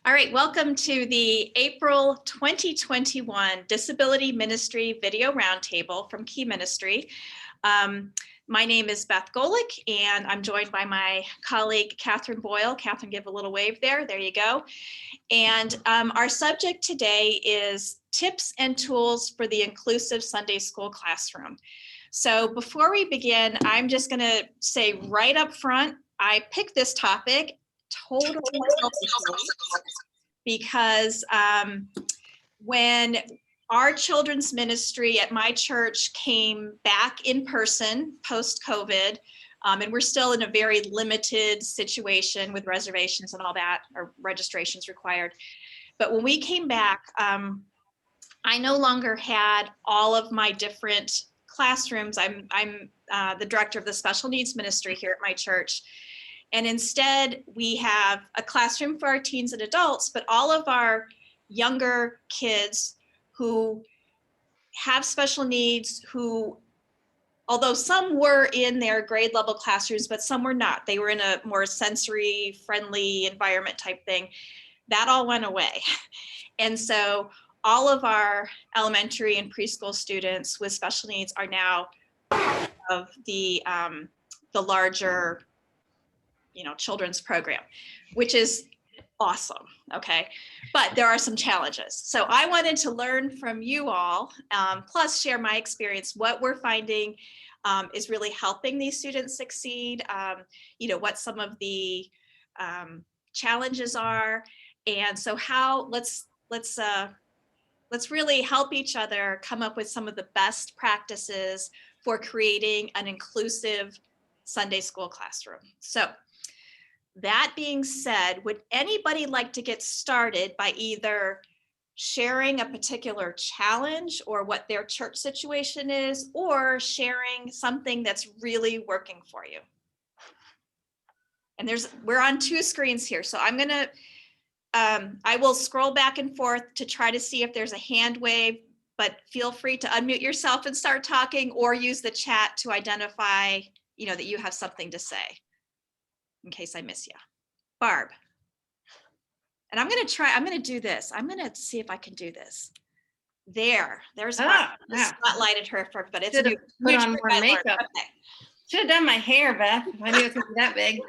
All right, welcome to the April 2021 Disability Ministry Video Roundtable from Key Ministry. My name is Beth Golick, and I'm joined by my colleague, Catherine Boyle. Catherine, give a little wave there. There you go. And our subject today is tips and tools for the inclusive Sunday school classroom. So before we begin, I'm just going to say right up front, I picked this topic totally because when our children's ministry at my church came back in person post-COVID, and we're still in a very limited situation with reservations and all that, or registrations required. But when we came back, I no longer had all of my different classrooms. I'm the director of the special needs ministry here at my church. And instead, we have a classroom for our teens and adults, but all of our younger kids who have special needs, who, although some were in their grade level classrooms, but some were not. They were in a more sensory friendly environment type thing. That all went away. And so all of our elementary and preschool students with special needs are now of the larger, children's program, which is awesome. Okay. But there are some challenges. So I wanted to learn from you all, plus share my experience, what we're finding is really helping these students succeed, what some of the challenges are. And so let's really help each other come up with some of the best practices for creating an inclusive Sunday school classroom. So that being said, would anybody like to get started by either sharing a particular challenge or what their church situation is, or sharing something that's really working for you? And we're on two screens here, so I'm gonna, I will scroll back and forth to try to see if there's a hand wave, but feel free to unmute yourself and start talking, or use the chat to identify, that you have something to say, in case I miss you. Barb. And I'm going to do this. I'm going to see if I can do this. There's Barb. Just spotlighted her for everybody. It's Should have put on more makeup. Okay. Should have done my hair, Beth. I knew it was going to be that big.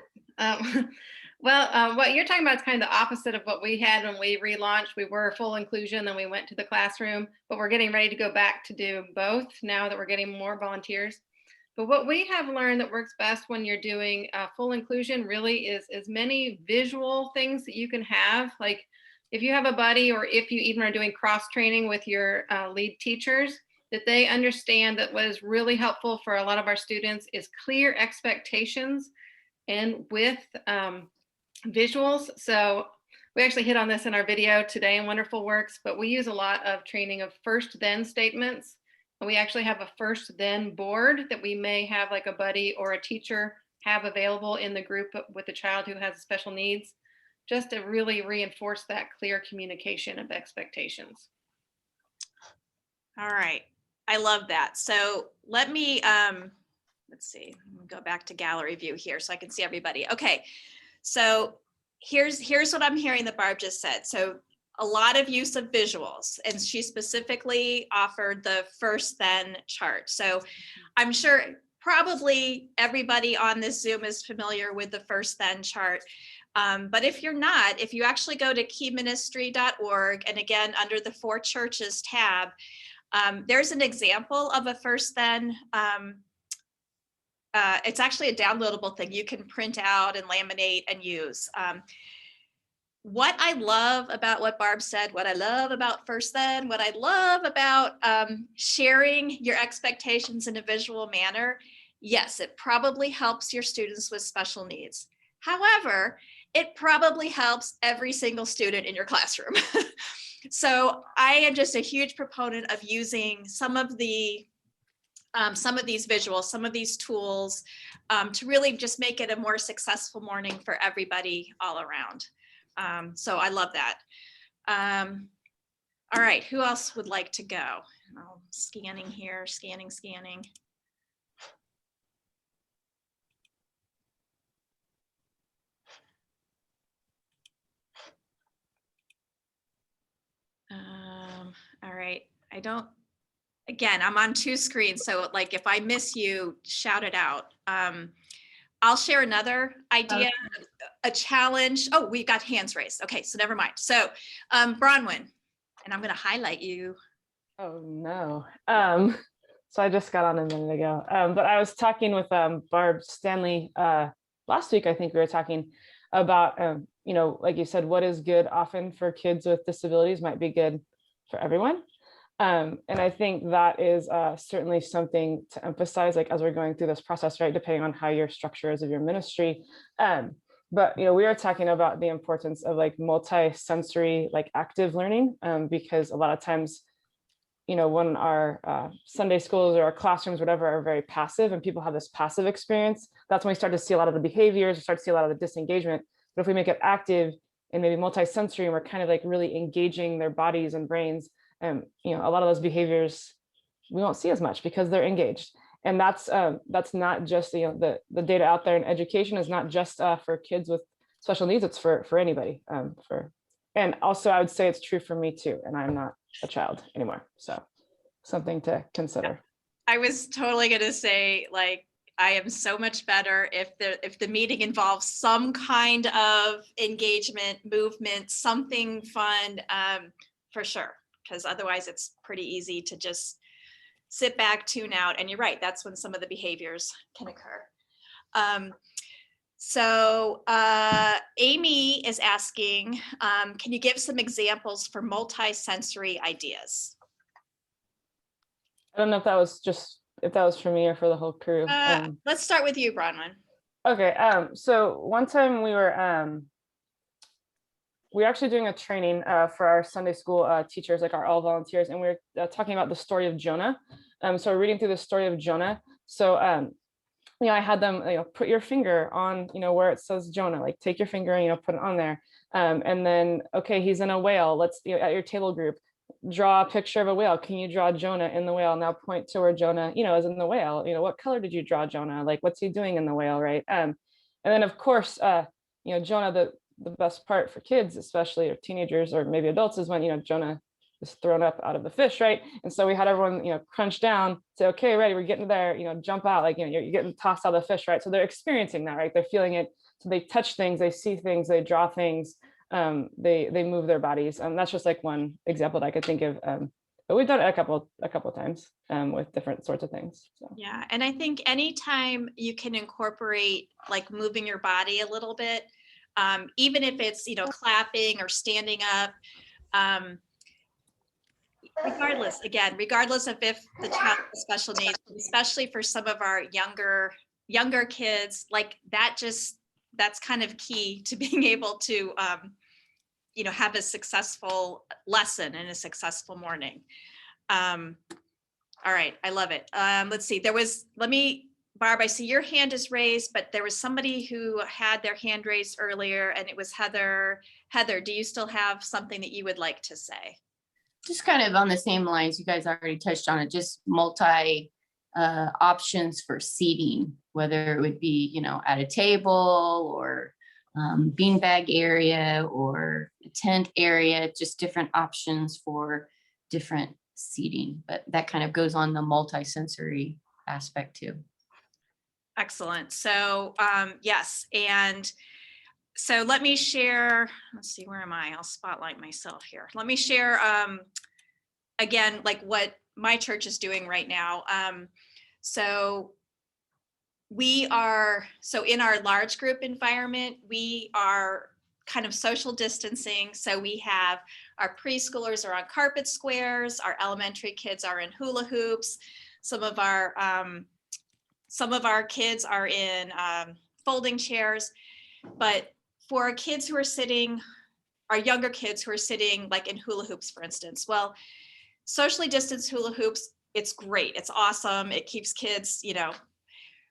What you're talking about is kind of the opposite of what we had when we relaunched. We were full inclusion, then we went to the classroom, but we're getting ready to go back to do both now that we're getting more volunteers. But what we have learned that works best when you're doing full inclusion really is as many visual things that you can have. Like if you have a buddy, or if you even are doing cross training with your lead teachers, that they understand that what is really helpful for a lot of our students is clear expectations and with visuals. So we actually hit on this in our video today in Wonderful Works, but we use a lot of training of first then statements. And we actually have a first then board that we may have like a buddy or a teacher have available in the group with a child who has special needs, just to really reinforce that clear communication of expectations. All right, I love that. So let me, let's see, go back to gallery view here so I can see everybody. Okay, so here's what I'm hearing that Barb just said. So a lot of use of visuals, and she specifically offered the first then chart. So I'm sure probably everybody on this Zoom is familiar with the first then chart. But if you're not, if you actually go to keyministry.org, and again, under the For Churches tab, there's an example of a first then. It's actually a downloadable thing you can print out and laminate and use. What I love about what Barb said, what I love about first then, what I love about sharing your expectations in a visual manner, yes, it probably helps your students with special needs. However, it probably helps every single student in your classroom. So I am just a huge proponent of using some of these visuals, some of these tools to really just make it a more successful morning for everybody all around. So I love that. All right, who else would like to go? Scanning here, scanning. I don't, again, I'm on two screens. So like if I miss you, shout it out. I'll share another idea, a challenge. Oh, we got hands raised. Okay, so never mind. So Bronwyn, and I'm going to highlight you. Oh no. So I just got on a minute ago. But I was talking with Barb Stanley last week. I think we were talking about, like you said, what is good often for kids with disabilities might be good for everyone. And I think that is certainly something to emphasize, like as we're going through this process, right, depending on how your structure is of your ministry. But we are talking about the importance of like multi-sensory, like active learning, because a lot of times, when our Sunday schools or our classrooms, whatever, are very passive and people have this passive experience, that's when we start to see a lot of the behaviors, we start to see a lot of the disengagement. But if we make it active and maybe multi-sensory, and we're kind of like really engaging their bodies and brains, a lot of those behaviors we won't see as much because they're engaged. And that's not just the data out there in education is not just for kids with special needs, it's for anybody. And also I would say it's true for me too, and I'm not a child anymore, so something to consider. I was totally going to say, like, I am so much better if the meeting involves some kind of engagement, movement, something fun, for sure. Because otherwise it's pretty easy to just sit back, tune out. And you're right, that's when some of the behaviors can occur. So Amy is asking, can you give some examples for multi-sensory ideas? I don't know if that was for me or for the whole crew. Let's start with you, Bronwyn. Okay, so one time we were actually doing a training for our Sunday school teachers, like our all volunteers, and we were talking about the story of Jonah. So we're reading through the story of Jonah. So I had them put your finger on where it says Jonah, like take your finger and put it on there, and then okay, he's in a whale. Let's at your table group, draw a picture of a whale. Can you draw Jonah in the whale? Now point to where Jonah is in the whale. What color did you draw Jonah? Like what's he doing in the whale, right? And then of course Jonah, the best part for kids, especially or teenagers or maybe adults, is when Jonah is thrown up out of the fish, right? And so we had everyone crunch down, say, okay, ready, we're getting there, jump out, like you're getting tossed out of the fish, right? So they're experiencing that, right? They're feeling it. So they touch things, they see things, they draw things, they move their bodies. That's just like one example that I could think of. But we've done it a couple of times with different sorts of things. So. Yeah, and I think anytime you can incorporate like moving your body a little bit, even if it's clapping or standing up, regardless of if the child has special needs, especially for some of our younger kids, like that's kind of key to being able to have a successful lesson and a successful morning. All right, I love it. Let's see, Barb, I see your hand is raised, but there was somebody who had their hand raised earlier, and it was Heather. Heather, do you still have something that you would like to say? Just kind of on the same lines, you guys already touched on it, just multi options for seating, whether it would be, at a table or beanbag area or a tent area, just different options for different seating. But that kind of goes on the multi-sensory aspect too. Excellent. So yes, and so let me share, let's see, where am I? I'll spotlight myself here. Let me share again, like what my church is doing right now. So in our large group environment, we are kind of social distancing. So we have our preschoolers are on carpet squares, our elementary kids are in hula hoops, some of our kids are in folding chairs, but for our kids who are sitting, our younger kids who are sitting like in hula hoops, for instance, well, socially distanced hula hoops, it's great. It's awesome. It keeps kids,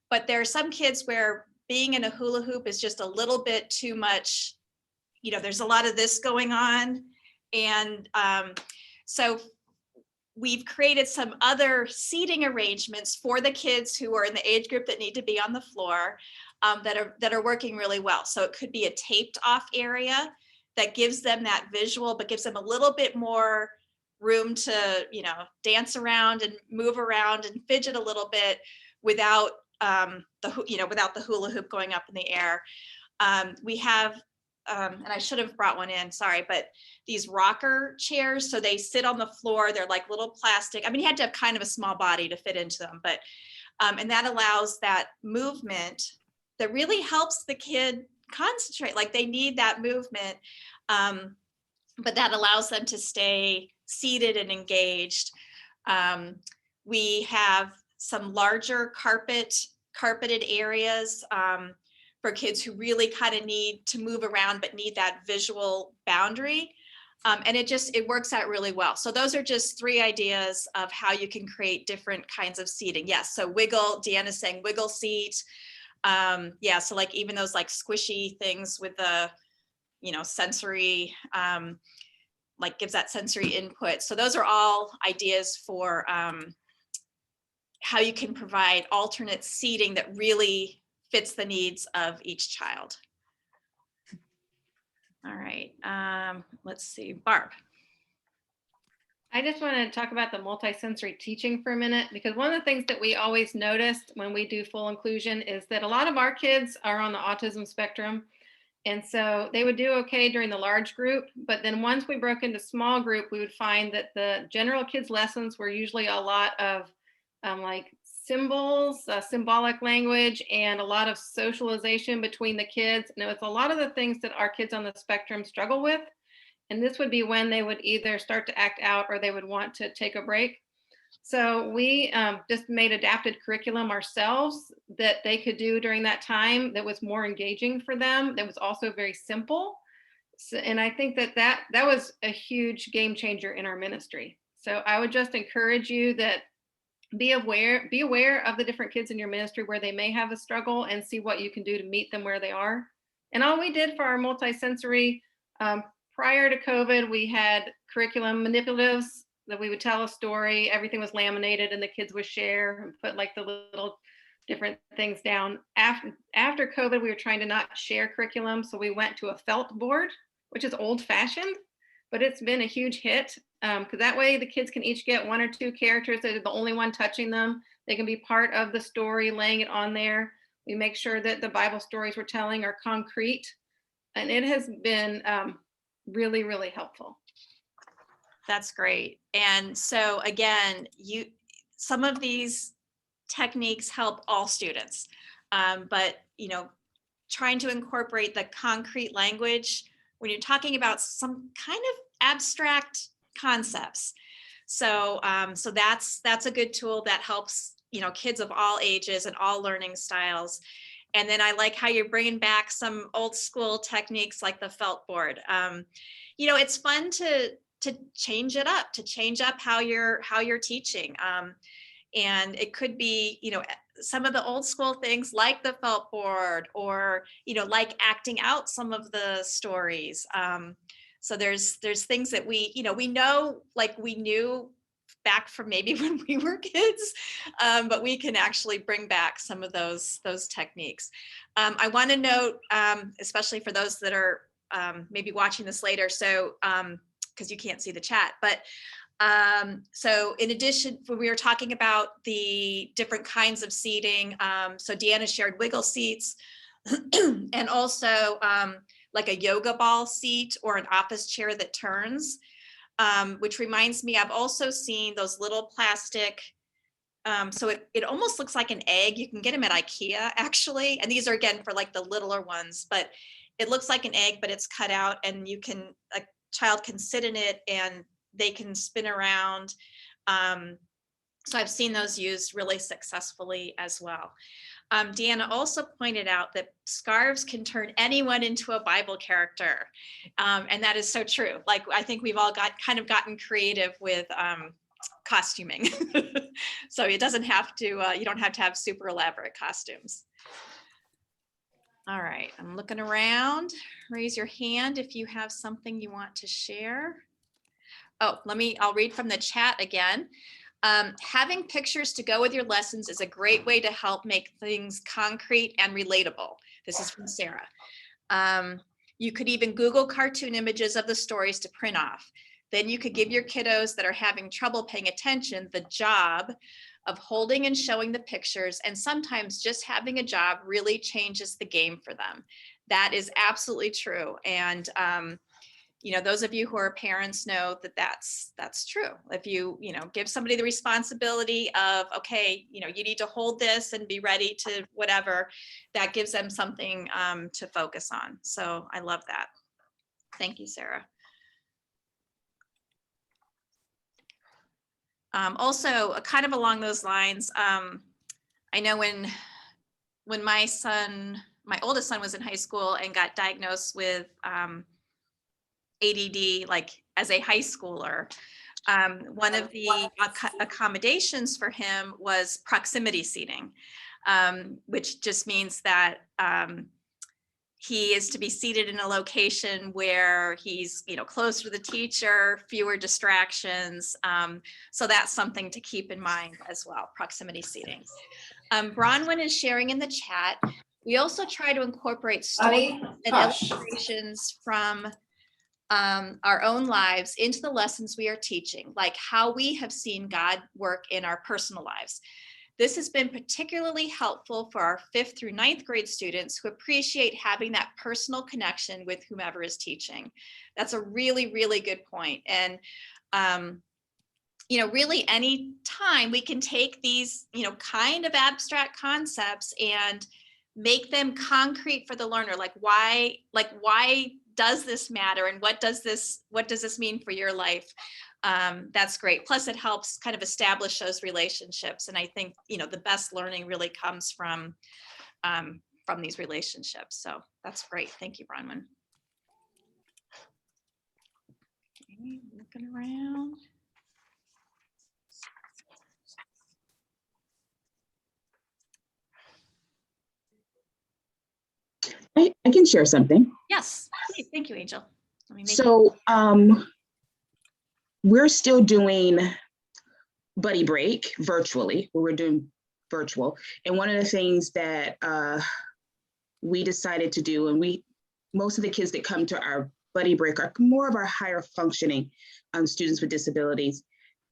but there are some kids where being in a hula hoop is just a little bit too much. There's a lot of this going on. And so we've created some other seating arrangements for the kids who are in the age group that need to be on the floor that are working really well. So it could be a taped off area that gives them that visual, but gives them a little bit more room to, dance around and move around and fidget a little bit without without the hula hoop going up in the air. We have, and I should have brought one in, sorry, but these rocker chairs. So they sit on the floor. They're like little plastic. I mean, you had to have kind of a small body to fit into them, but, and that allows that movement that really helps the kid concentrate. Like they need that movement, but that allows them to stay seated and engaged. We have some larger carpeted areas for kids who really kind of need to move around but need that visual boundary. And it works out really well. So those are just 3 ideas of how you can create different kinds of seating. Yes, so Deanna's saying wiggle seat. Yeah, so like even those like squishy things with the, sensory, like gives that sensory input. So those are all ideas for how you can provide alternate seating that really fits the needs of each child. All right, let's see, Barb. I just want to talk about the multisensory teaching for a minute, because one of the things that we always noticed when we do full inclusion is that a lot of our kids are on the autism spectrum. And so they would do okay during the large group, but then once we broke into small group, we would find that the general kids lessons were usually a lot of like symbols, symbolic language, and a lot of socialization between the kids. And it was a lot of the things that our kids on the spectrum struggle with. And this would be when they would either start to act out or they would want to take a break. So we just made adapted curriculum ourselves that they could do during that time that was more engaging for them, that was also very simple. So, and I think that was a huge game changer in our ministry. So I would just encourage you that be aware of the different kids in your ministry where they may have a struggle, and see what you can do to meet them where they are. And all we did for our multisensory, prior to COVID, we had curriculum manipulatives that we would tell a story, everything was laminated and the kids would share and put like the little different things down. After COVID, we were trying to not share curriculum. So we went to a felt board, which is old fashioned, but it's been a huge hit. Because that way the kids can each get 1 or 2 characters that are the only one touching them. They can be part of the story, laying it on there. We make sure that the Bible stories we're telling are concrete. And it has been really, really helpful. That's great. And so again, some of these techniques help all students, but trying to incorporate the concrete language when you're talking about some kind of abstract concepts. So that's a good tool that helps kids of all ages and all learning styles. And then I like how you're bringing back some old school techniques like the felt board. It's fun to change it up, to change up how you're teaching. And it could be, some of the old school things like the felt board, or, like acting out some of the stories. So there's things that we know, like we knew back from maybe when we were kids, but we can actually bring back some of those techniques. I want to note, especially for those that are maybe watching this later, so because you can't see the chat, but so in addition, when we were talking about the different kinds of seating, so Deanna shared wiggle seats and also like a yoga ball seat or an office chair that turns, which reminds me, I've also seen those little plastic, so it almost looks like an egg. You can get them at IKEA actually. And these are again for like the littler ones, but it looks like an egg, but it's cut out, and a child can sit in it and they can spin around. So I've seen those used really successfully as well. Deanna also pointed out that scarves can turn anyone into a Bible character. And that is so true. Like, I think we've all gotten creative with costuming. So it doesn't have to, you don't have to have super elaborate costumes. All right, I'm looking around. Raise your hand if you have something you want to share. Oh, I'll read from the chat again. Having pictures to go with your lessons is a great way to help make things concrete and relatable. This is from Sarah. You could even Google cartoon images of the stories to print off. then you could give your kiddos that are having trouble paying attention the job of holding and showing the pictures. And sometimes just having a job really changes the game for them. That is absolutely true. And, you know, those of you who are parents know that that's true. If you give somebody the responsibility of, okay, you need to hold this and be ready to whatever, that gives them something to focus on. So I love that. Thank you, Sarah. Also, kind of along those lines, I know when my oldest son was in high school and got diagnosed with ADD, like as a high schooler, one of the accommodations for him was proximity seating, which just means that he is to be seated in a location where he's, closer to the teacher, fewer distractions. So that's something to keep in mind as well, proximity seating. Bronwyn is sharing in the chat. We also try to incorporate stories and illustrations from our own lives into the lessons we are teaching, like how we have seen God work in our personal lives. This has been particularly helpful for our 5th through 9th grade students who appreciate having that personal connection with whomever is teaching. That's a really, really good point. And, really any time we can take these, kind of abstract concepts and make them concrete for the learner, like why does this matter? And what does this mean for your life? That's great. Plus it helps kind of establish those relationships. And I think, the best learning really comes from these relationships. So that's great. Thank you, Bronwyn. Okay, looking around. I can share something. Yes, please. Thank you, Angel. So we're still doing Buddy Break virtually, where we're doing virtual. And one of the things that we decided to do, and most of the kids that come to our Buddy Break are more of our higher functioning students with disabilities.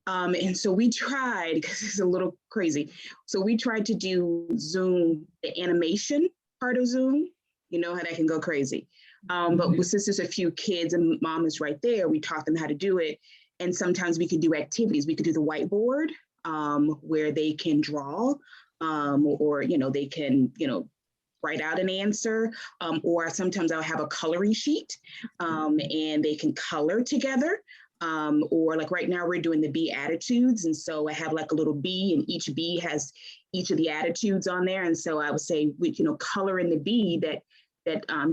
And so we tried, because it's a little crazy. So we tried to do Zoom, the animation part of Zoom. You know how that can go crazy. But since there's a few kids and mom is right there, we taught them how to do it. And sometimes we could do activities. We could do the whiteboard where they can draw or, they can, write out an answer. Or sometimes I'll have a coloring sheet and they can color together. Or like right now we're doing the bee attitudes. And so I have like a little bee and each bee has each of the attitudes on there. And so I would say, color in the bee that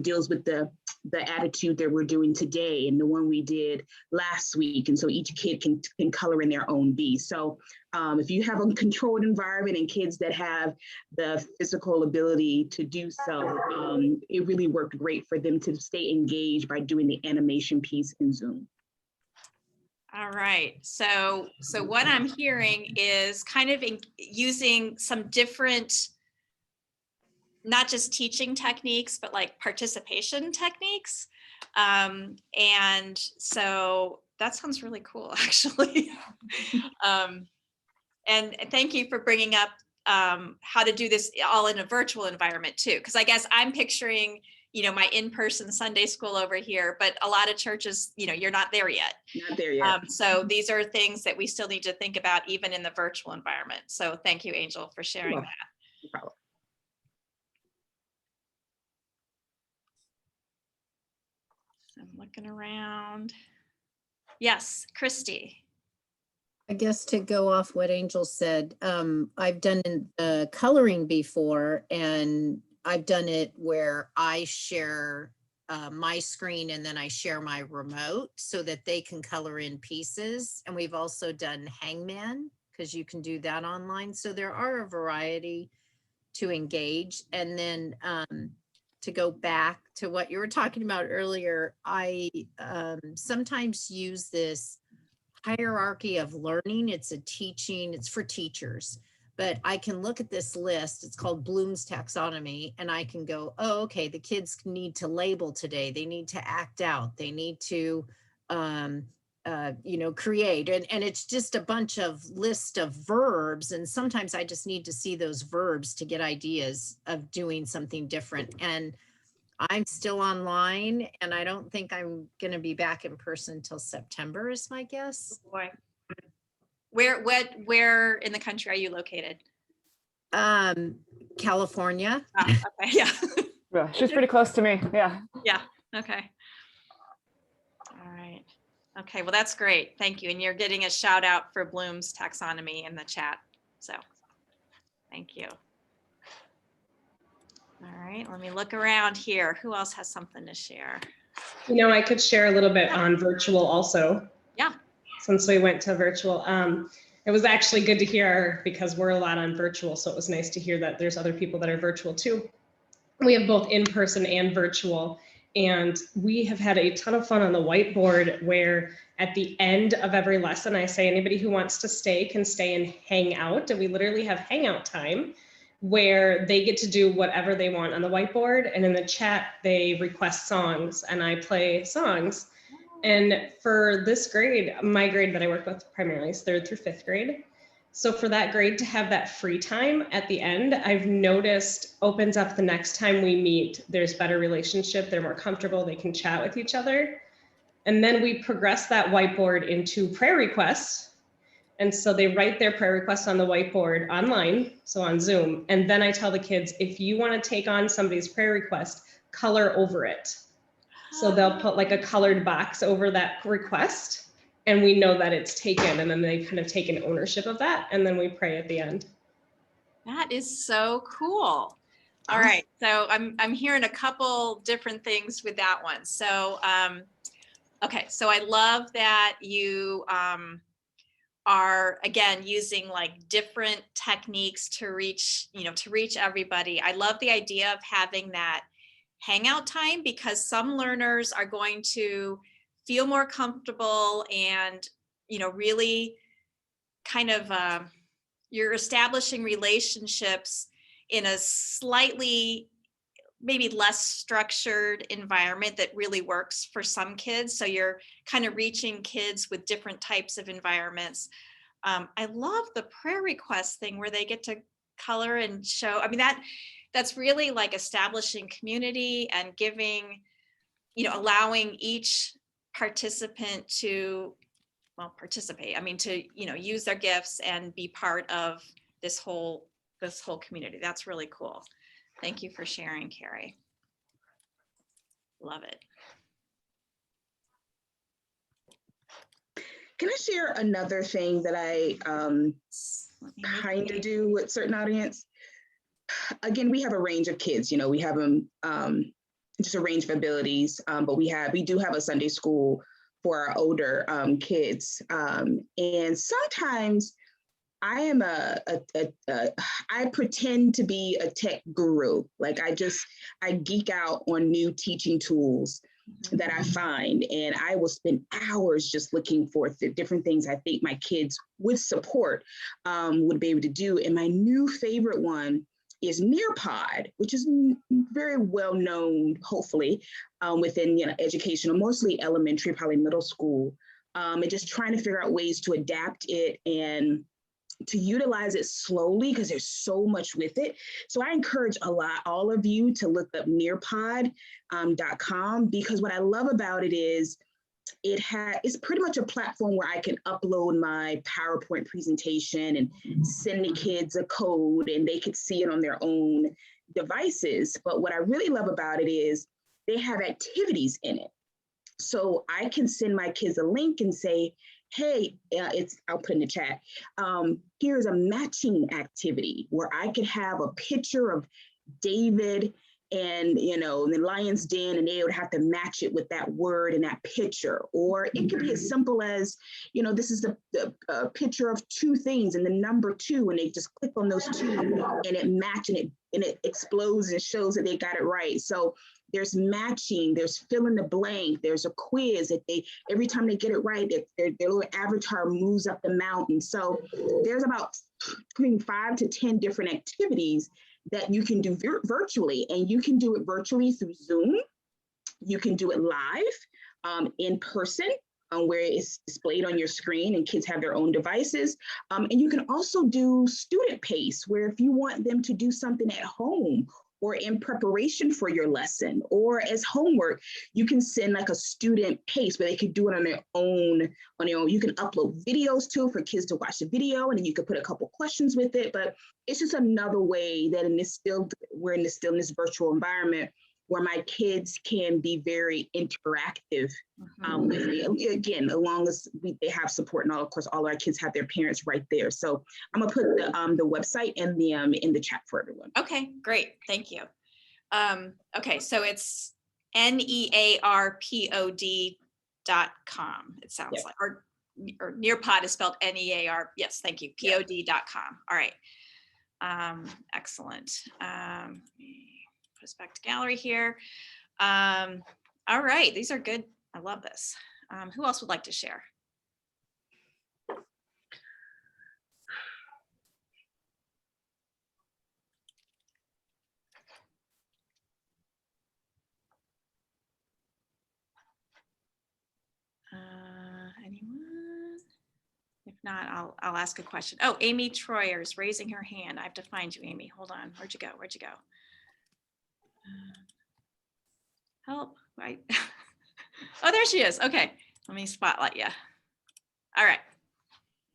deals with the attitude that we're doing today and the one we did last week. And so each kid can color in their own bee. So if you have a controlled environment and kids that have the physical ability to do so, it really worked great for them to stay engaged by doing the animation piece in Zoom. All right. So what I'm hearing is kind of using some different, not just teaching techniques, but like participation techniques. And so that sounds really cool, actually. And thank you for bringing up how to do this all in a virtual environment too. Because I guess I'm picturing, my in-person Sunday school over here, but a lot of churches, you're not there yet. Not there yet. So these are things that we still need to think about even in the virtual environment. So thank you, Angel, for sharing that. No problem. I'm looking around. Yes, Christy. I guess to go off what Angel said, I've done coloring before, and I've done it where I share my screen and then I share my remote so that they can color in pieces. And we've also done Hangman because you can do that online. So there are a variety to engage. And then to go back to what you were talking about earlier, I sometimes use this hierarchy of learning. It's for teachers, but I can look at this list. It's called Bloom's taxonomy. And I can go, oh, okay, the kids need to label today. They need to act out. They need to create. And it's just a bunch of list of verbs. And sometimes I just need to see those verbs to get ideas of doing something different. And I'm still online, and I don't think I'm going to be back in person until September is my guess. Boy. Where in the country are you located? California. Okay, yeah. Yeah, she's pretty close to me. Yeah. Yeah, okay. All right. Okay, well, that's great. Thank you. And you're getting a shout out for Bloom's taxonomy in the chat. So thank you. All right, let me look around here. Who else has something to share? I could share a little bit on virtual also. Yeah. Since we went to virtual. It was actually good to hear because we're a lot on virtual. So it was nice to hear that there's other people that are virtual too. We have both in person and virtual. And we have had a ton of fun on the whiteboard where at the end of every lesson, I say anybody who wants to stay can stay and hang out. And we literally have hangout time where they get to do whatever they want on the whiteboard. And in the chat, they request songs and I play songs. And for this grade, my grade that I work with primarily is 3rd through 5th grade. So for that grade to have that free time at the end, I've noticed opens up the next time we meet, there's better relationship, they're more comfortable, they can chat with each other. And then we progress that whiteboard into prayer requests. And so they write their prayer requests on the whiteboard online, so on Zoom. And then I tell the kids, if you want to take on somebody's prayer request, color over it. So they'll put like a colored box over that request and we know that it's taken, and then they kind of take an ownership of that. And then we pray at the end. That is so cool. All right, so I'm hearing a couple different things with that one. So, okay, so I love that you are again using like different techniques to reach, to reach everybody. I love the idea of having that hangout time because some learners are going to feel more comfortable and, really kind of, you're establishing relationships in a slightly, maybe less structured environment that really works for some kids. So you're kind of reaching kids with different types of environments. I love the prayer request thing where they get to color and show. I mean, that's really like establishing community and giving, allowing each participant to, participate. I mean, to, use their gifts and be part of this whole community. That's really cool. Thank you for sharing, Carrie. Love it. Can I share another thing that I kind of do with certain audience? Again, we have a range of kids, we have them just a range of abilities, but we do have a Sunday school for our older kids. And sometimes I am I pretend to be a tech guru. Like I geek out on new teaching tools that I find, and I will spend hours just looking for different things I think my kids with support would be able to do. And my new favorite one is Nearpod, which is very well known, hopefully, within educational, mostly elementary, probably middle school, and just trying to figure out ways to adapt it and to utilize it slowly because there's so much with it. So I encourage all of you to look up nearpod.com because what I love about it is it's pretty much a platform where I can upload my PowerPoint presentation and send the kids a code and they could see it on their own devices. But what I really love about it is they have activities in it. So I can send my kids a link and say, hey, I'll put in the chat. Here's a matching activity where I could have a picture of David and the lion's den, and they would have to match it with that word and that picture. Or it could be as simple as, this is the picture of two things and the number 2, and they just click on those 2 and it matches and it explodes and shows that they got it right. So there's matching, there's fill in the blank, there's a quiz that every time they get it right, their little avatar moves up the mountain. So there's about between 5 to 10 different activities that you can do virtually, and you can do it virtually through Zoom. You can do it live, in person, where it's displayed on your screen and kids have their own devices. And you can also do student pace, where if you want them to do something at home or in preparation for your lesson or as homework, you can send like a student pace where they could do it on their own. You can upload videos too for kids to watch the video, and then you could put a couple questions with it. But it's just another way that we're still in this virtual environment where my kids can be very interactive with me. Again, as long as they have support, and of course, all our kids have their parents right there. So I'm gonna put the website and in the chat for everyone. Okay, great, thank you. Okay, so it's nearpod.com. It sounds Yep. like, or Nearpod is spelled NEAR. Yes, thank you. pod.com. All right. Excellent. Put us back to gallery here. All right, these are good. I love this. Who else would like to share? Anyone? If not, I'll ask a question. Oh, Amy Troyer is raising her hand. I have to find you, Amy. Hold on. Where'd you go? Where'd you go? Help. Right. Oh, there she is. Okay. Let me spotlight you. All right.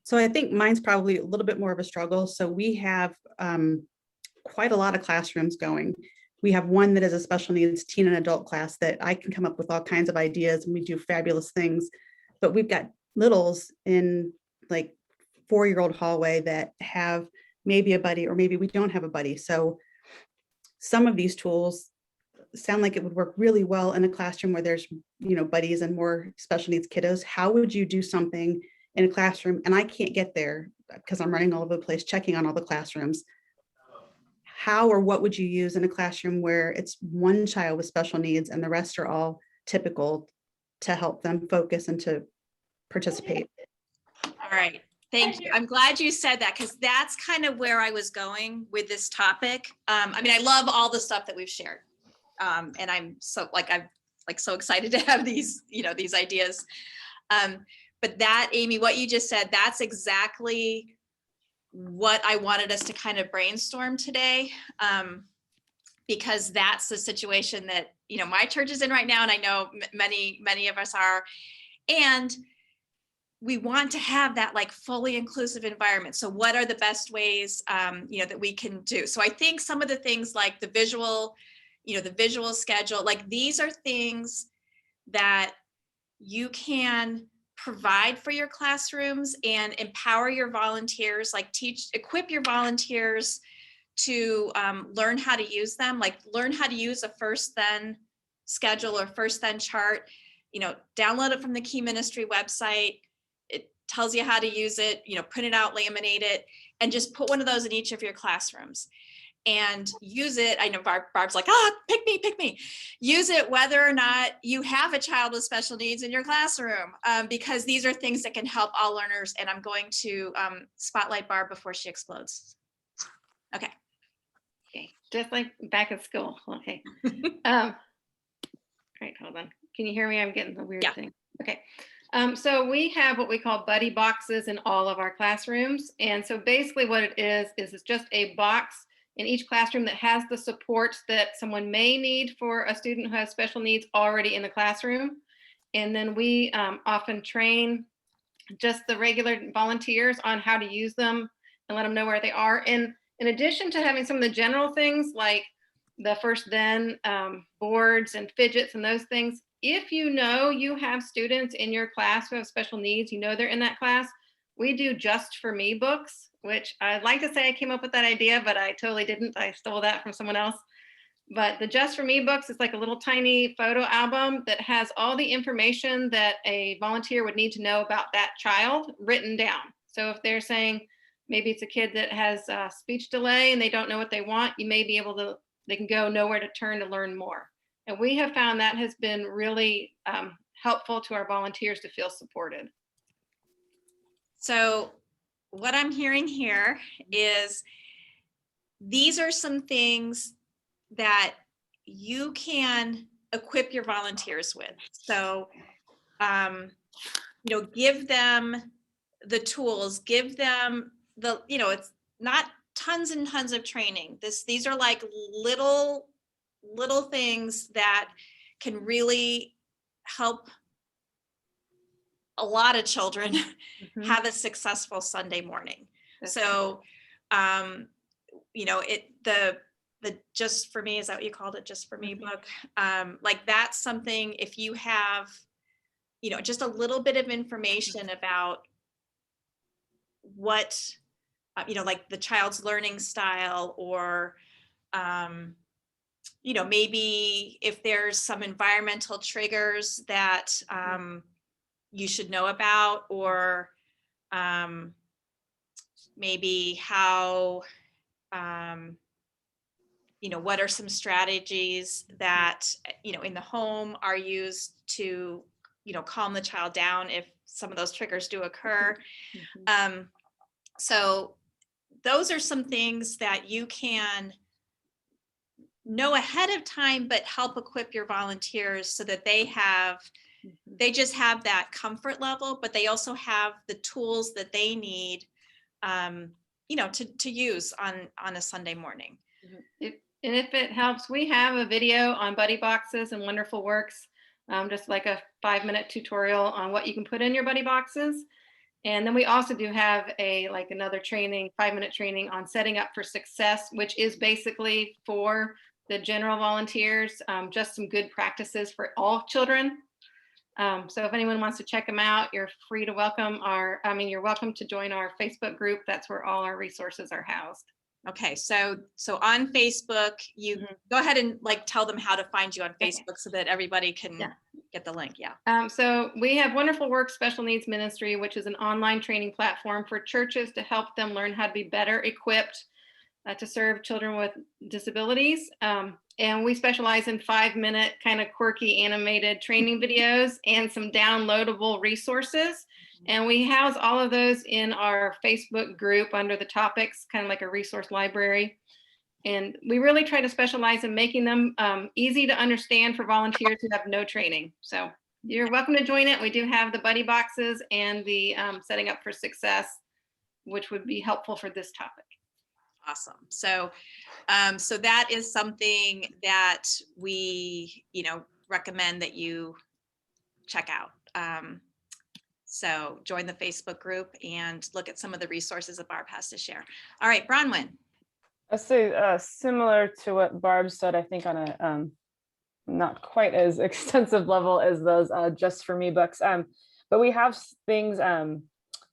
So I think mine's probably a little bit more of a struggle. So we have quite a lot of classrooms going. We have one that is a special needs teen and adult class that I can come up with all kinds of ideas, and we do fabulous things. But we've got littles in like 4-year-old hallway that have maybe a buddy, or maybe we don't have a buddy. So some of these tools sound like it would work really well in a classroom where there's, buddies and more special needs kiddos. How would you do something in a classroom? And I can't get there because I'm running all over the place, checking on all the classrooms. How or what would you use in a classroom where it's one child with special needs and the rest are all typical, to help them focus and to participate? All right. Thank you. I'm glad you said that, because that's kind of where I was going with this topic. I love all the stuff that we've shared. And I'm so so excited to have these, these ideas. But that, Amy, what you just said, that's exactly what I wanted us to kind of brainstorm today. Because that's the situation that, my church is in right now. And I know many of us are. And we want to have that like fully inclusive environment. So what are the best ways, that we can do? So I think some of the things like the visual schedule, like these are things that you can provide for your classrooms and empower your volunteers, like equip your volunteers to learn how to use them, like learn how to use a first then schedule or first then chart, download it from the Key Ministry website. It tells you how to use it, print it out, laminate it, and just put one of those in each of your classrooms and use it. I know Barb's like, pick me. Use it whether or not you have a child with special needs in your classroom, because these are things that can help all learners. And I'm going to spotlight Barb before she explodes. Okay. Okay, just like back at school. Okay. Right, hold on. Can you hear me? I'm getting the weird thing. Okay. So we have what we call buddy boxes in all of our classrooms. And so basically what it is it's just a box in each classroom that has the supports that someone may need for a student who has special needs already in the classroom. And then we often train just the regular volunteers on how to use them and let them know where they are. And in addition to having some of the general things like the first then boards and fidgets and those things, if you have students in your class who have special needs, they're in that class, we do Just For Me books, which I'd like to say I came up with that idea, but I totally didn't. I stole that from someone else. But the Just For Me books is like a little tiny photo album that has all the information that a volunteer would need to know about that child written down. So if they're saying maybe it's a kid that has a speech delay and they don't know what they want, they can know where to turn to learn more. And we have found that has been really helpful to our volunteers to feel supported. So what I'm hearing here is these are some things that you can equip your volunteers with. So give them the tools, give them it's not tons and tons of training. These are like little things that can really help a lot of children have a successful Sunday morning. So, the Just For Me, is that what you called it? Just For Me book. Like that's something, if you have, just a little bit of information about what, like the child's learning style, or, maybe if there's some environmental triggers that you should know about, or maybe how, what are some strategies that, in the home are used to, calm the child down if some of those triggers do occur. So those are some things that you can know ahead of time, but help equip your volunteers so that they just have that comfort level, but they also have the tools that they need, to use on a Sunday morning. And if it helps, we have a video on Buddy Boxes and Wonderful Works, just like a 5-minute tutorial on what you can put in your Buddy Boxes. And then we also do have another training, 5-minute training on setting up for success, which is basically for the general volunteers, just some good practices for all children. So if anyone wants to check them out, you're free to you're welcome to join our Facebook group. That's where all our resources are housed. Okay, so on Facebook, you go ahead and tell them how to find you on Facebook so that everybody can get the link. Yeah. So we have Wonderful Work Special Needs Ministry, which is an online training platform for churches to help them learn how to be better equipped to serve children with disabilities. And we specialize in 5-minute kind of quirky animated training videos and some downloadable resources. And we house all of those in our Facebook group under the topics, kind of like a resource library. And we really try to specialize in making them easy to understand for volunteers who have no training. So you're welcome to join it. We do have the Buddy Boxes and the Setting Up for Success, which would be helpful for this topic. Awesome. So that is something that we, recommend that you check out. So join the Facebook group and look at some of the resources that Barb has to share. All right, Bronwyn. I'd say similar to what Barb said, I think on a not quite as extensive level as those Just For Me books. But we have things,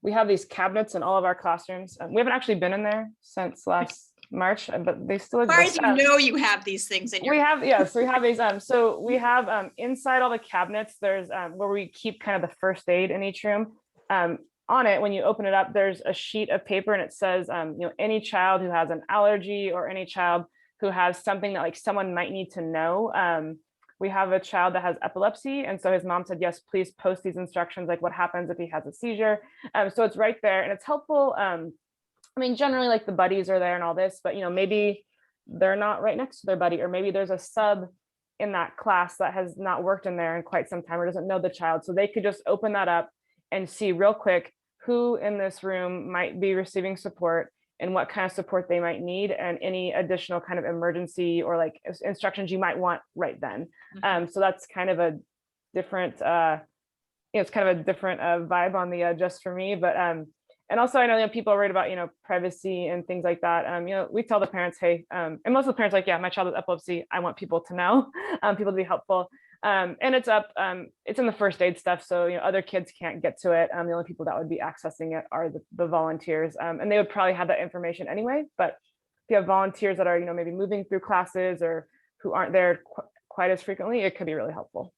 we have these cabinets in all of our classrooms. We haven't actually been in there since last March, but they still exist. As far as you know, you have these things in your. We have, yes, we have these. So we have inside all the cabinets, there's where we keep kind of the first aid in each room. On it, when you open it up, there's a sheet of paper and it says, any child who has an allergy or any child who has something that someone might need to know. We have a child that has epilepsy. And so his mom said, yes, please post these instructions, what happens if he has a seizure. So it's right there and it's helpful. Generally the buddies are there and all this, but maybe they're not right next to their buddy, or maybe there's a sub in that class that has not worked in there in quite some time or doesn't know the child. So they could just open that up and see real quick who in this room might be receiving support and what kind of support they might need, and any additional kind of emergency or instructions you might want right then. So that's kind of a different, it's kind of a different vibe on the Just For Me, but and also I know people are worried about privacy and things like that. We tell the parents, hey, and most of the parents yeah, my child has epilepsy. I want people to know, people to be helpful. And it's up, it's in the first aid stuff. So, other kids can't get to it. The only people that would be accessing it are the volunteers. And they would probably have that information anyway, but if you have volunteers that are, maybe moving through classes or who aren't there quite as frequently, it could be really helpful.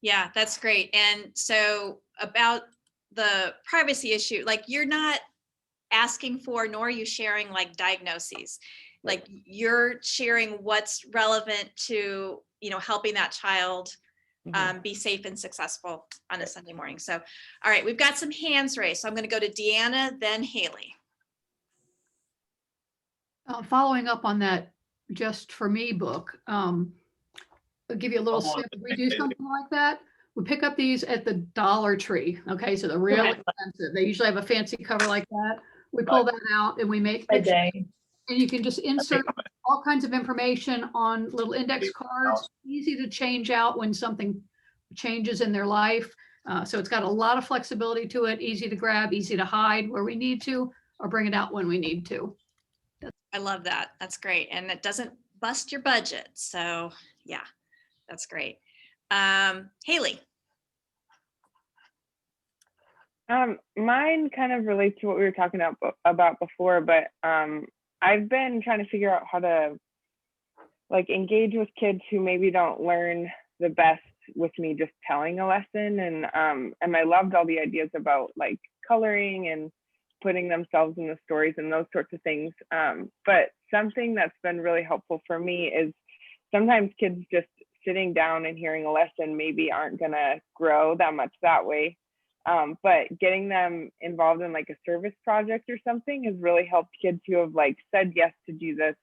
Yeah, that's great. And so about the privacy issue, you're not asking for, nor are you sharing diagnoses. You're sharing what's relevant to helping that child be safe and successful on a Sunday morning. So, all right, we've got some hands raised. So I'm going to go to Deanna, then Haley. Following up on that Just For Me book, I'll give you a little tip. We do something like that. We pick up these at the Dollar Tree. Okay, so they're real expensive. They usually have a fancy cover like that. We pull that out and we make pictures. And you can just insert all kinds of information on little index cards, easy to change out when something changes in their life. So it's got a lot of flexibility to it, easy to grab, easy to hide where we need to, or bring it out when we need to. I love that. That's great. And it doesn't bust your budget. So yeah, that's great. Haley. Mine kind of relates to what we were talking about before, but I've been trying to figure out how to like engage with kids who maybe don't learn the best with me just telling a lesson. And I loved all the ideas about like coloring and putting themselves in the stories and those sorts of things. But something that's been really helpful for me is sometimes kids just sitting down and hearing a lesson maybe aren't gonna grow that much that way. But getting them involved in like a service project or something has really helped kids who have like said yes to do this,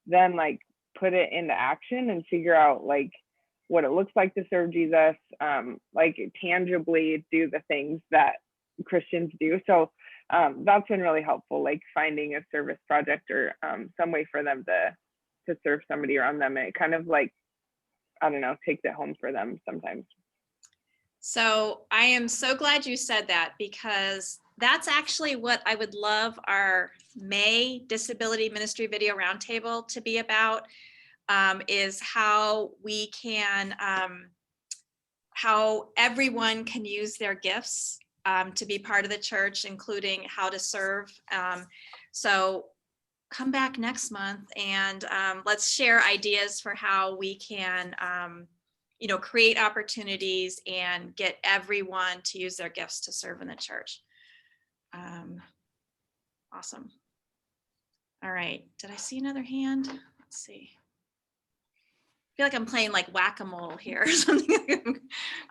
then like put it into action and figure out like what it looks like to serve Jesus, like tangibly do the things that Christians do. So that's been really helpful, like finding a service project or some way for them to serve somebody around them. It kind of like, I don't know, takes it home for them sometimes. So I am so glad you said that, because that's actually what I would love our May Disability Ministry Video Roundtable to be about, is how we can, how everyone can use their gifts to be part of the church, including how to serve. So come back next month and let's share ideas for how we can create opportunities and get everyone to use their gifts to serve in the church. Awesome. All right, did I see another hand? Let's see. I feel like I'm playing like whack-a-mole here or something.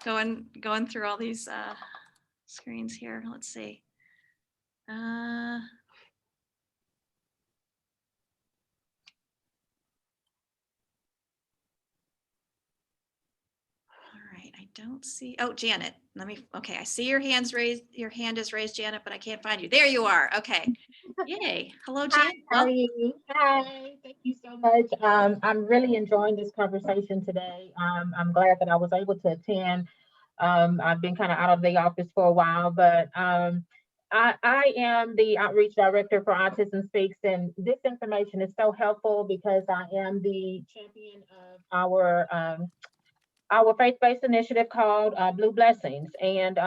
going through all these screens here. Let's see. I don't see, oh, Janet, okay, I see your hands raised. Your hand is raised, Janet, but I can't find you. There you are. Okay. Yay. Hello, Janet. Hi, how are you? Hi, thank you so much. I'm really enjoying this conversation today. I'm glad that I was able to attend. I've been kind of out of the office for a while, but I am the outreach director for Autism Speaks, and this information is so helpful because I am the champion of our faith-based initiative called Blue Blessings. And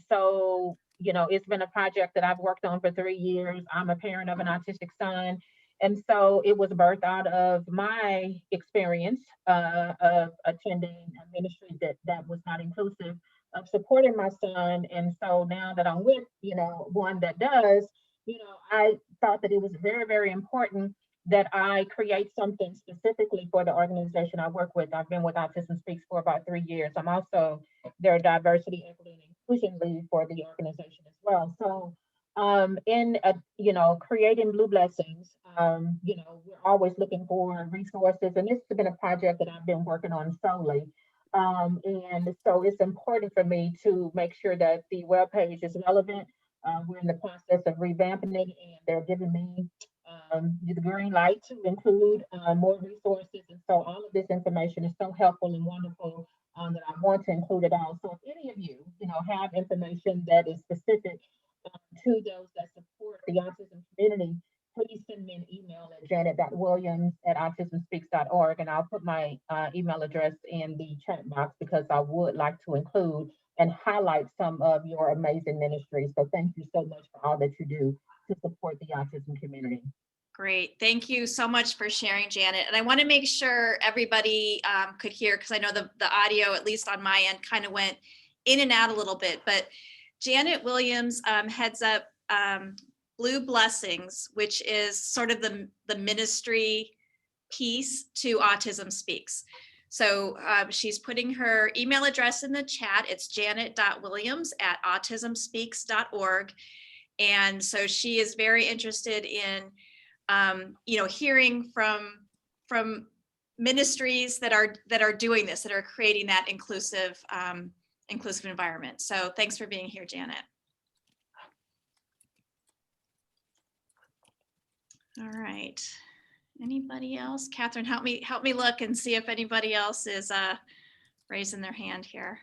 so, it's been a project that I've worked on for 3 years. I'm a parent of an autistic son. And so it was birthed out of my experience of attending a ministry that was not inclusive, of supporting my son. And so now that I'm with, one that does, I thought that it was very, very important that I create something specifically for the organization I work with. I've been with Autism Speaks for about 3 years. I'm also their diversity, equity, and inclusion lead for the organization as well. So in creating Blue Blessings, we're always looking for resources, and this has been a project that I've been working on solely. And so it's important for me to make sure that the webpage is relevant. We're in the process of revamping it, and they're giving me the green light to include more resources. And so all of this information is so helpful and wonderful that I want to include it all. So if any of you, have information that is specific to those that support the autism community, please send me an email at janet.williams@autismspeaks.org, and I'll put my email address in the chat box because I would like to include and highlight some of your amazing ministries. So thank you so much for all that you do to support the autism community. Great. Thank you so much for sharing, Janet. And I want to make sure everybody could hear, because I know the audio, at least on my end, kind of went in and out a little bit. But Janet Williams heads up Blue Blessings, which is sort of the ministry piece to Autism Speaks. So she's putting her email address in the chat. It's janet.williams@autismspeaks.org. And so she is very interested in, hearing from ministries that are doing this, that are creating that inclusive inclusive environment. So thanks for being here, Janet. All right. Anybody else? Catherine, help me look and see if anybody else is raising their hand here.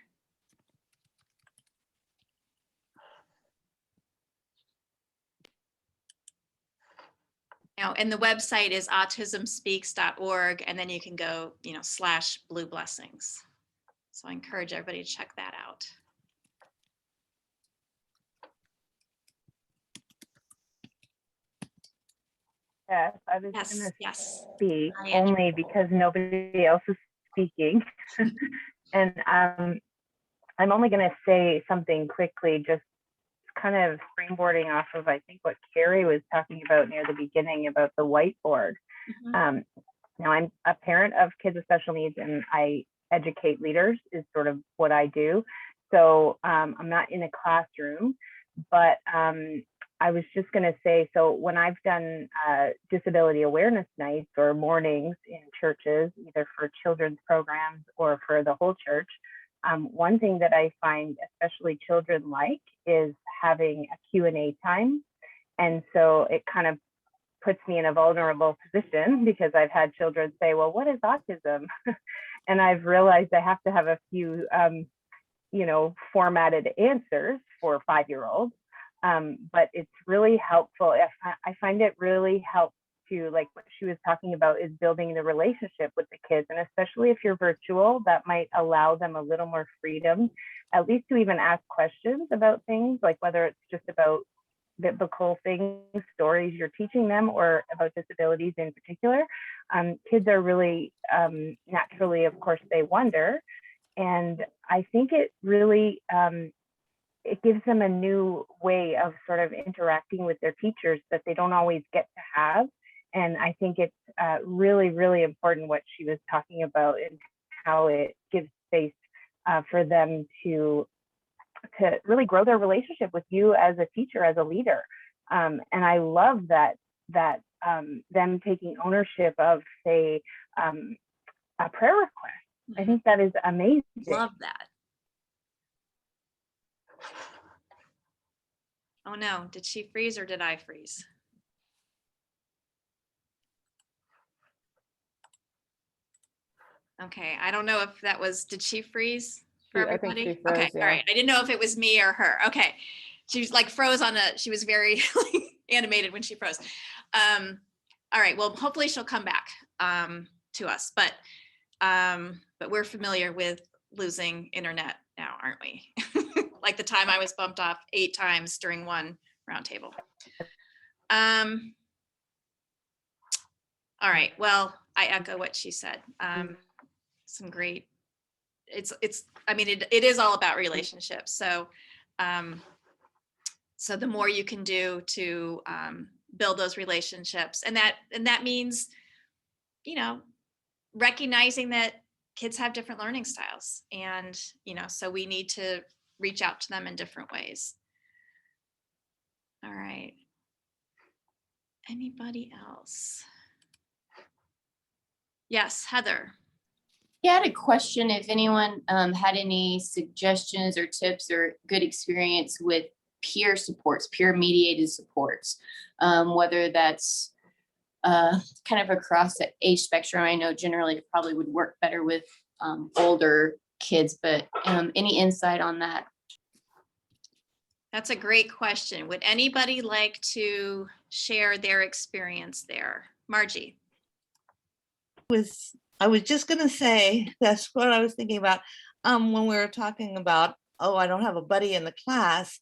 Now, and the website is autismspeaks.org, and then you can go, /Blue Blessings. So I encourage everybody to check that out. Yes, I was Yes, going to yes. speak Hi, Andrew. only because nobody else is speaking. And I'm only going to say something quickly, just kind of springboarding off of, I think, what Carrie was talking about near the beginning about the whiteboard. Mhm. Now, I'm a parent of kids with special needs, and I educate leaders is sort of what I do. So I'm not in a classroom, but I was just going to say, so when I've done disability awareness nights or mornings in churches, either for children's programs or for the whole church, one thing that I find especially children like is having a Q&A time. And so it kind of puts me in a vulnerable position because I've had children say, well, what is autism? And I've realized I have to have a few, formatted answers for 5-year-olds. But it's really helpful. I find it really helps to, like what she was talking about, is building the relationship with the kids. And especially if you're virtual, that might allow them a little more freedom, at least to even ask questions about things, like whether it's just about biblical things, stories you're teaching them, or about disabilities in particular. Kids are really naturally, of course, they wonder. And I think it really, it gives them a new way of sort of interacting with their teachers that they don't always get to have. And I think it's really, really important what she was talking about and how it gives space for them to really grow their relationship with you as a teacher, as a leader. And I love that them taking ownership of, say, a prayer request. I think that is amazing. Love that. Oh no, did she freeze or did I freeze? Okay, I don't know if that was, did she freeze for I think everybody? she froze, Okay, yeah. all right. I didn't know if it was me or her. Okay. She was like froze she was very animated when she froze. All right, well, hopefully she'll come back to us, but we're familiar with losing internet now, aren't we? Like the time I was bumped off 8 times during one roundtable. All right, well, I echo what she said. Some great, I mean, it is all about relationships. So, so the more you can do to build those relationships, and that means, recognizing that kids have different learning styles, and so we need to reach out to them in different ways. All right. Anybody else? Yes, Heather. Yeah, I had a question if anyone had any suggestions or tips or good experience with peer supports, peer mediated supports, whether that's kind of across the age spectrum. I know generally it probably would work better with older kids, but any insight on that? That's a great question. Would anybody like to share their experience there? Margie. I was just going to say, that's what I was thinking about when we were talking about, oh, I don't have a buddy in the class.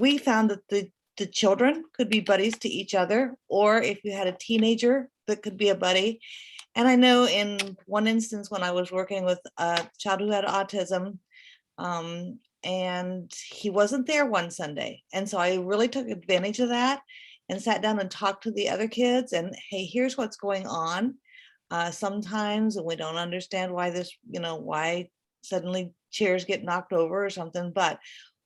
We found that the children could be buddies to each other, or if you had a teenager that could be a buddy. And I know in one instance when I was working with a child who had autism, and he wasn't there one Sunday. And so I really took advantage of that and sat down and talked to the other kids and, hey, here's what's going on. Sometimes we don't understand why why suddenly chairs get knocked over or something. But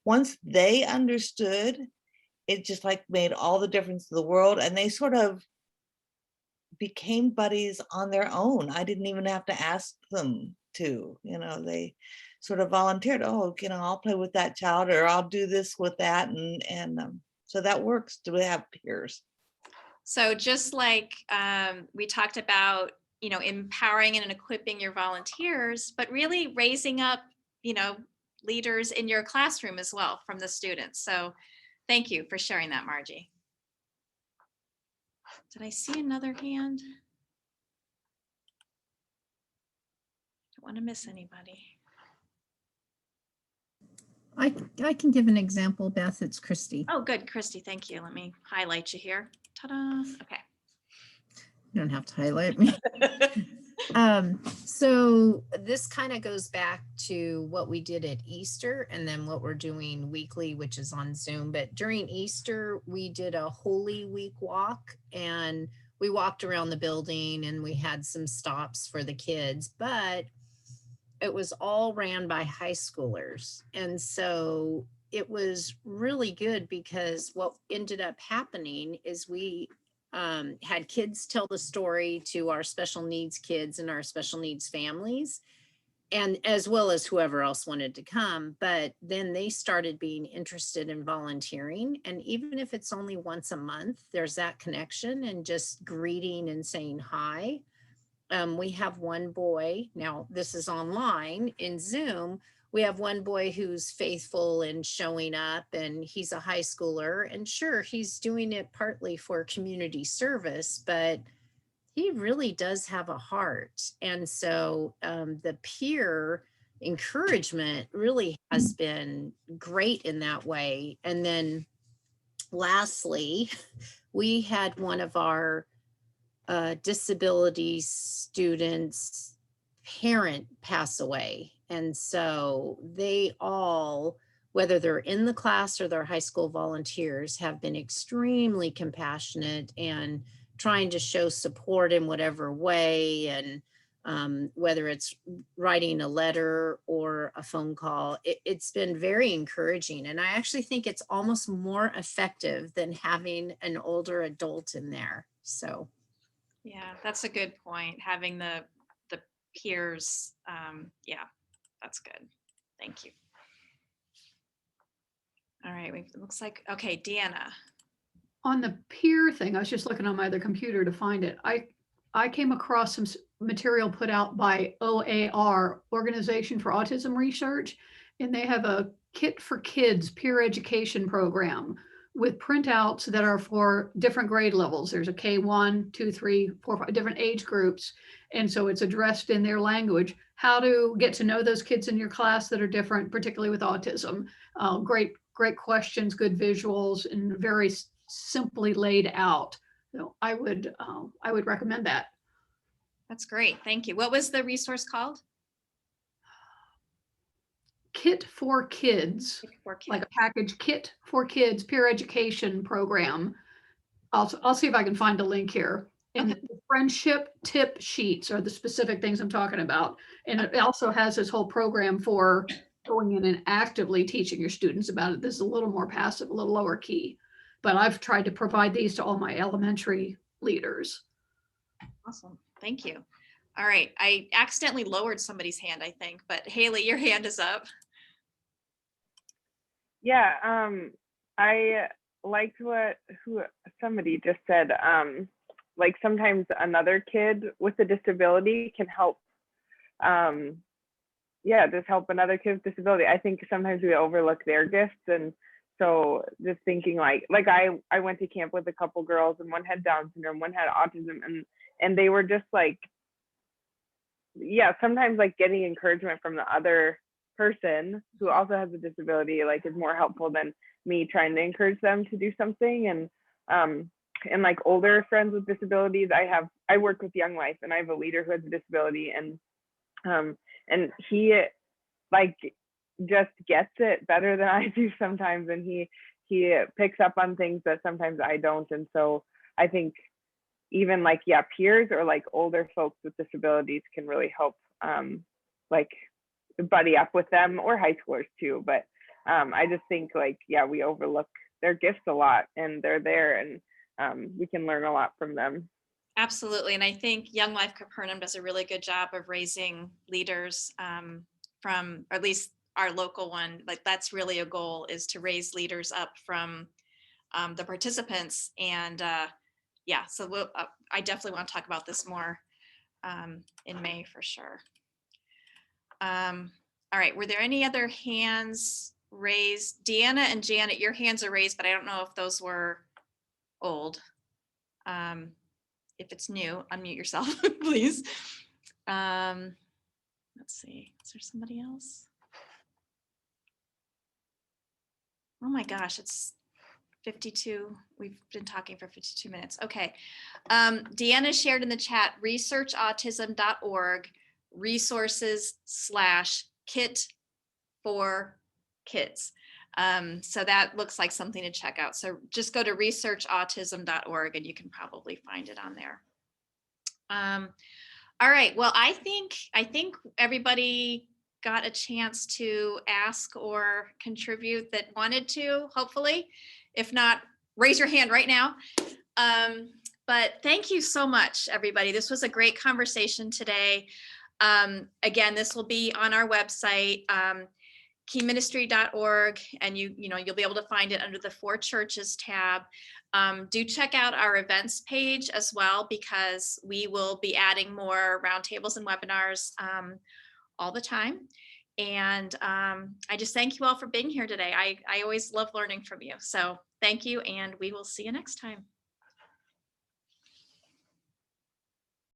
once they understood, it just like made all the difference in the world. And they sort of became buddies on their own. I didn't even have to ask them to, sort of volunteered, oh, you know, I'll play with that child, or I'll do this with that. And so that works to have peers. So just like we talked about, you know, empowering and equipping your volunteers, but really raising up, you know, leaders in your classroom as well from the students. So thank you for sharing that, Margie. Did I see another hand? Don't want to miss anybody. I can give an example, Beth. It's Christy. Oh, good, Christy. Thank you. Let me highlight you here. Ta-da. Okay. You don't have to highlight me. So this kind of goes back to what we did at Easter and then what we're doing weekly, which is on Zoom. But during Easter, we did a Holy Week walk and we walked around the building and we had some stops for the kids, but it was all ran by high schoolers. And so it was really good because what ended up happening is we had kids tell the story to our special needs kids and our special needs families, and as well as whoever else wanted to come. But then they started being interested in volunteering. And even if it's only once a month, there's that connection and just greeting and saying hi. We have one boy, now this is online in Zoom. We have one boy who's faithful and showing up, and he's a high schooler, and sure, he's doing it partly for community service, but he really does have a heart. And so the peer encouragement really has been great in that way. And then lastly, we had one of our disability students' parent pass away. And so they all, whether they're in the class or they're high school volunteers, have been extremely compassionate and trying to show support in whatever way. And whether it's writing a letter or a phone call, it's been very encouraging. And I actually think it's almost more effective than having an older adult in there. So. Yeah, that's a good point. Having the peers. Yeah, that's good. Thank you. All right, it looks like, okay, Deanna. On the peer thing, I was just looking on my other computer to find it. I came across some material put out by OAR, Organization for Autism Research, and they have a Kit for Kids peer education program with printouts that are for different grade levels. There's a K1, 2, 3, 4, 5, different age groups. And so it's addressed in their language, how to get to know those kids in your class that are different, particularly with autism. Great questions, good visuals, and very simply laid out. So I would recommend that. That's great. Thank you. What was the resource called? Kit for Kids, like a package, Kit for Kids peer education program. I'll see if I can find a link here. And the friendship tip sheets are the specific things I'm talking about. And it also has this whole program for going in and actively teaching your students about it. This is a little more passive, a little lower key, but I've tried to provide these to all my elementary leaders. Awesome. Thank you. All right. I accidentally lowered somebody's hand, I think, but Haley, your hand is up. Yeah, I liked who somebody just said, like sometimes another kid with a disability can help, just help another kid with disability. I think sometimes we overlook their gifts. And so just thinking like I went to camp with a couple girls, and one had Down syndrome, one had autism, and they were just like, sometimes like getting encouragement from the other person who also has a disability like is more helpful than me trying to encourage them to do something. And like older friends with disabilities, I work with Young Life, and I have a leader who has a disability, and he like just gets it better than I do sometimes, and he picks up on things that sometimes I don't. And so I think even like peers or like older folks with disabilities can really help like buddy up with them, or high schoolers too. But I just think like we overlook their gifts a lot, and they're there, and we can learn a lot from them. Absolutely. And I think Young Life Capernaum does a really good job of raising leaders from, or at least our local one, like that's really a goal, is to raise leaders up from the participants. And yeah, so we'll, I definitely want to talk about this more in May for sure. All right, were there any other hands raised? Deanna and Janet, your hands are raised, but I don't know if those were old. If it's new, unmute yourself, please. Let's see, is there somebody else? Oh my gosh, it's 52. We've been talking for 52 minutes. Okay. Deanna shared in the chat, researchautism.org, resources/kit for kids. So that looks like something to check out. So just go to researchautism.org and you can probably find it on there. All right, well, I think everybody got a chance to ask or contribute that wanted to, hopefully. If not, raise your hand right now. But thank you so much, everybody. This was a great conversation today. Again, this will be on our website, keyministry.org, and you'll be able to find it under the For Churches tab. Do check out our events page as well, because we will be adding more roundtables and webinars all the time. And I just thank you all for being here today. I always love learning from you. So thank you, and we will see you next time.